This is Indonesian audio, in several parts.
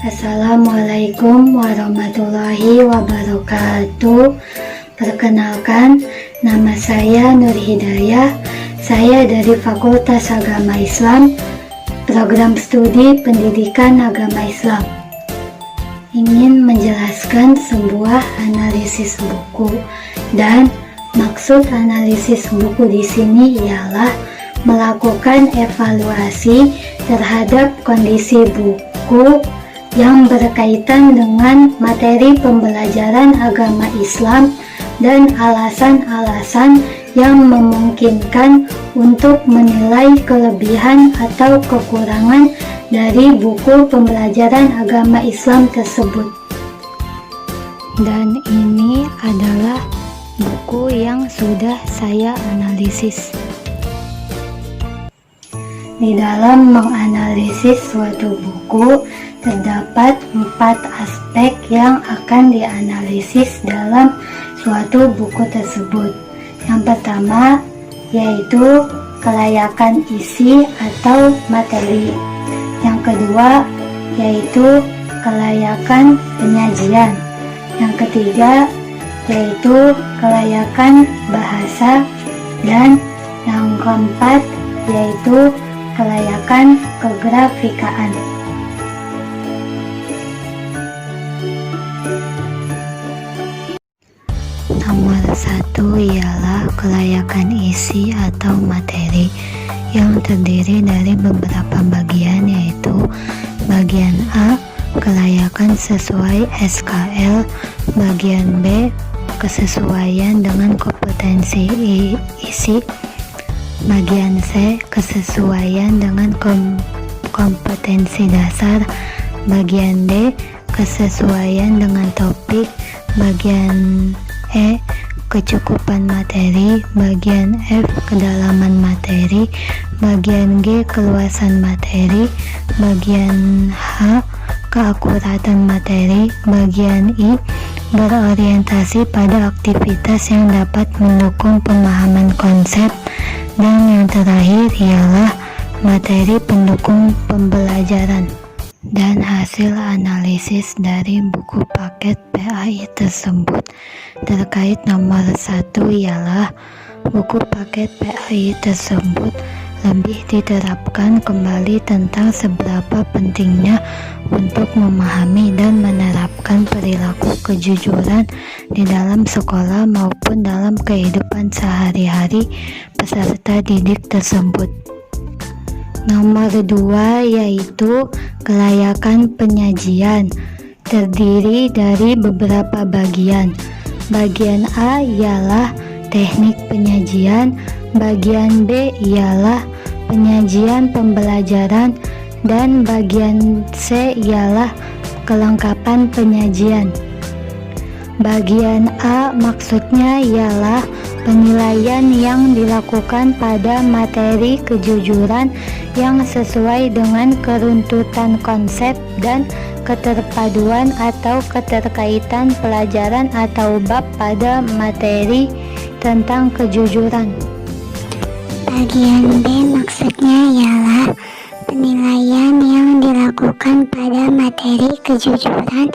Assalamualaikum warahmatullahi wabarakatuh. Perkenalkan, nama saya Nur Hidayah. Saya dari Fakultas Agama Islam, Program Studi Pendidikan Agama Islam. Ingin menjelaskan sebuah analisis buku, dan maksud analisis buku di sini ialah melakukan evaluasi terhadap kondisi buku yang berkaitan dengan materi pembelajaran agama Islam dan alasan-alasan yang memungkinkan untuk menilai kelebihan atau kekurangan dari buku pembelajaran agama Islam tersebut. Dan ini adalah buku yang sudah saya analisis. Di dalam menganalisis suatu buku, terdapat 4 aspek yang akan dianalisis dalam suatu buku tersebut. Yang pertama yaitu kelayakan isi atau materi. Yang kedua yaitu kelayakan penyajian. Yang ketiga yaitu kelayakan bahasa. Dan yang keempat yaitu kelayakan kegrafikaan. Nomor 1 ialah kelayakan isi atau materi yang terdiri dari beberapa bagian, yaitu bagian A, kelayakan sesuai SKL, bagian B, kesesuaian dengan kompetensi isi, bagian C, kesesuaian dengan kompetensi dasar, bagian D, kesesuaian dengan topik, bagian E, kecukupan materi, bagian F, kedalaman materi, bagian G, keluasan materi, bagian H, keakuratan materi, bagian I, berorientasi pada aktivitas yang dapat mendukung pemahaman konsep, dan yang terakhir ialah materi pendukung pembelajaran. Dan hasil analisis dari buku paket PAI tersebut terkait nomor 1 ialah buku paket PAI tersebut lebih diterapkan kembali tentang seberapa pentingnya untuk memahami dan menerapkan perilaku kejujuran di dalam sekolah maupun dalam kehidupan sehari-hari peserta didik tersebut. Nomor 2 yaitu kelayakan penyajian, terdiri dari beberapa bagian. Bagian A ialah teknik penyajian, bagian B ialah penyajian pembelajaran, dan bagian C ialah kelengkapan penyajian. Bagian A maksudnya ialah penilaian yang dilakukan pada materi kejujuran yang sesuai dengan keruntutan konsep dan keterpaduan atau keterkaitan pelajaran atau bab pada materi tentang kejujuran. Bagian B maksudnya ialah penilaian yang dilakukan pada materi kejujuran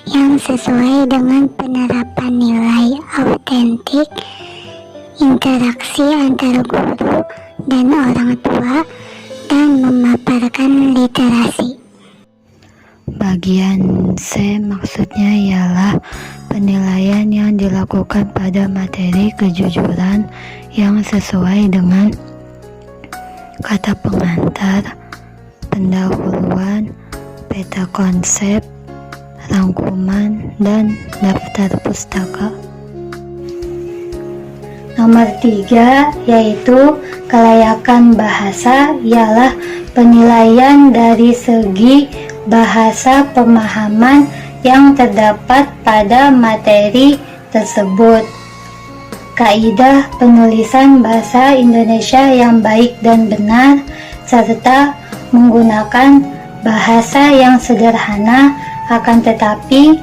yang sesuai dengan penerapan nilai autentik, interaksi antar guru dan orang tua, dan memaparkan literasi. Bagian C maksudnya ialah penilaian yang dilakukan pada materi kejujuran yang sesuai dengan kata pengantar, pendahuluan, peta konsep, rangkuman, dan daftar pustaka. Nomor 3 yaitu kelayakan bahasa, ialah penilaian dari segi bahasa pemahaman yang terdapat pada materi tersebut. Kaidah penulisan bahasa Indonesia yang baik dan benar, serta menggunakan bahasa yang sederhana akan tetapi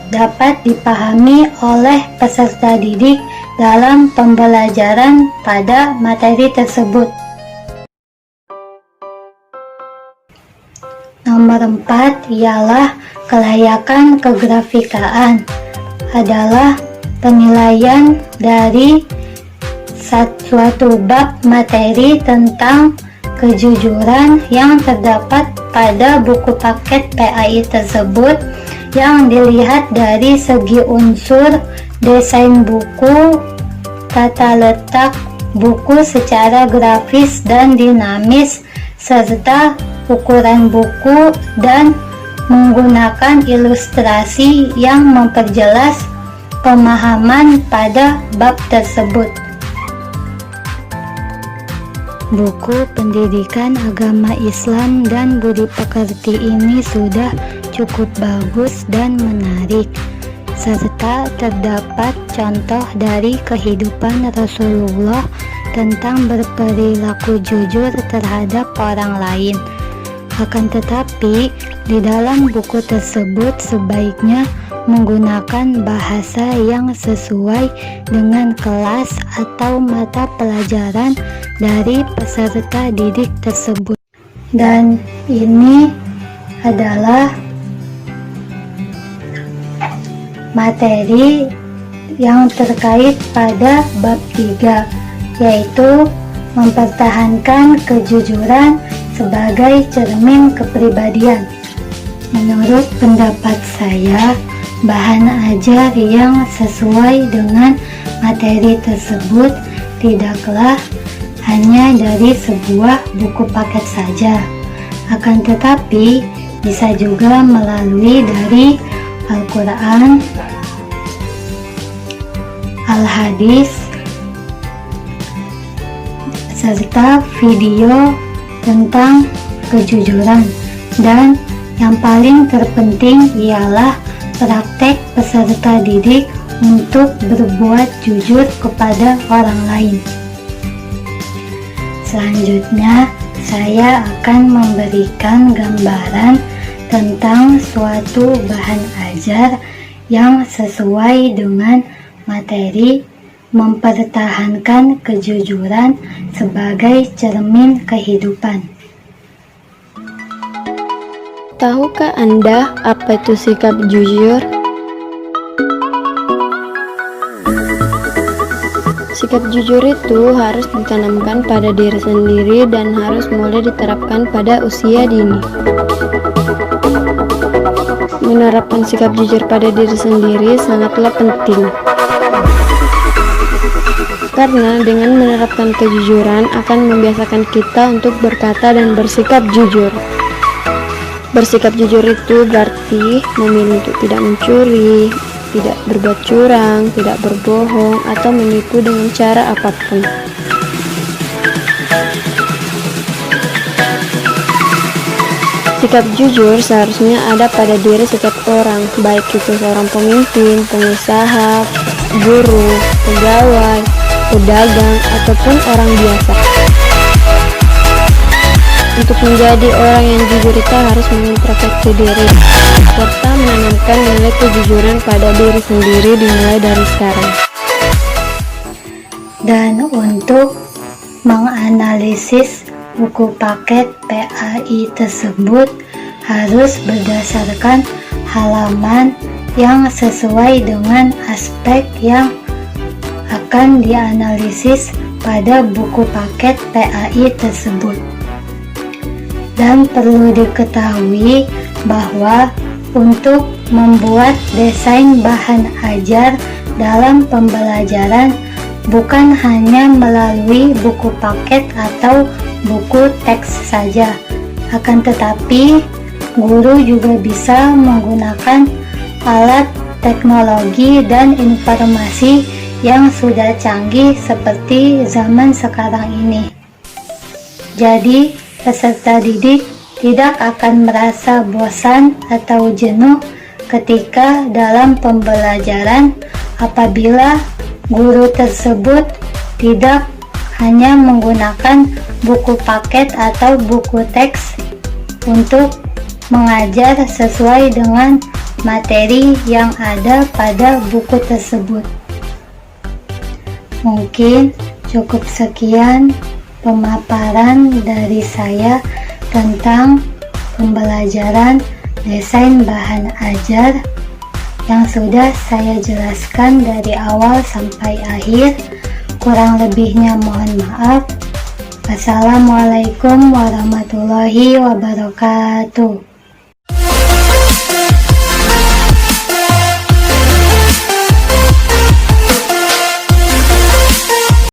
dapat dipahami oleh peserta didik dalam pembelajaran pada materi tersebut. Nomor nomor 4 ialah kelayakan kegrafikaan. Adalah penilaian dari suatu bab materi tentang kejujuran yang terdapat pada buku paket PAI tersebut, yang dilihat dari segi unsur desain buku, tata letak buku secara grafis dan dinamis, serta ukuran buku, dan menggunakan ilustrasi yang memperjelas pemahaman pada bab tersebut. Buku pendidikan agama Islam dan budi pekerti ini sudah cukup bagus dan menarik, serta terdapat contoh dari kehidupan Rasulullah tentang berperilaku jujur terhadap orang lain. Akan tetapi, di dalam buku tersebut sebaiknya menggunakan bahasa yang sesuai dengan kelas atau mata pelajaran dari peserta didik tersebut. Dan ini adalah materi yang terkait pada bab 3, yaitu mempertahankan kejujuran sebagai cermin kepribadian. Menurut pendapat saya, bahan ajar yang sesuai dengan materi tersebut tidaklah hanya dari sebuah buku paket saja, akan tetapi bisa juga melalui dari Al-Quran, Al-Hadis, serta video tentang kejujuran. Dan yang paling terpenting ialah praktek peserta didik untuk berbuat jujur kepada orang lain. Selanjutnya, saya akan memberikan gambaran tentang suatu bahan ajar yang sesuai dengan materi mempertahankan kejujuran sebagai cermin kehidupan. Tahukah Anda apa itu sikap jujur? Sikap jujur itu harus ditanamkan pada diri sendiri dan harus mulai diterapkan pada usia dini. Menerapkan sikap jujur pada diri sendiri sangatlah penting. Karena dengan menerapkan kejujuran akan membiasakan kita untuk berkata dan bersikap jujur. Bersikap jujur itu berarti memilih untuk tidak mencuri, tidak berbuat curang, tidak berbohong, atau menipu dengan cara apapun. Sikap jujur seharusnya ada pada diri setiap orang, baik itu seorang pemimpin, pengusaha, guru, pegawai, pedagang, ataupun orang biasa. Untuk menjadi orang yang jujur, kita harus mengintrospeksi diri serta menanamkan nilai kejujuran pada diri sendiri dimulai dari sekarang. Dan untuk menganalisis buku paket PAI tersebut harus berdasarkan halaman yang sesuai dengan aspek yang akan dianalisis pada buku paket PAI tersebut. Dan perlu diketahui bahwa untuk membuat desain bahan ajar dalam pembelajaran bukan hanya melalui buku paket atau buku teks saja, akan tetapi guru juga bisa menggunakan alat teknologi dan informasi yang sudah canggih seperti zaman sekarang ini. Jadi, peserta didik tidak akan merasa bosan atau jenuh ketika dalam pembelajaran apabila guru tersebut tidak hanya menggunakan buku paket atau buku teks untuk mengajar sesuai dengan materi yang ada pada buku tersebut. Mungkin cukup sekian pemaparan dari saya tentang pembelajaran desain bahan ajar yang sudah saya jelaskan dari awal sampai akhir. Kurang lebihnya mohon maaf. Assalamualaikum warahmatullahi wabarakatuh.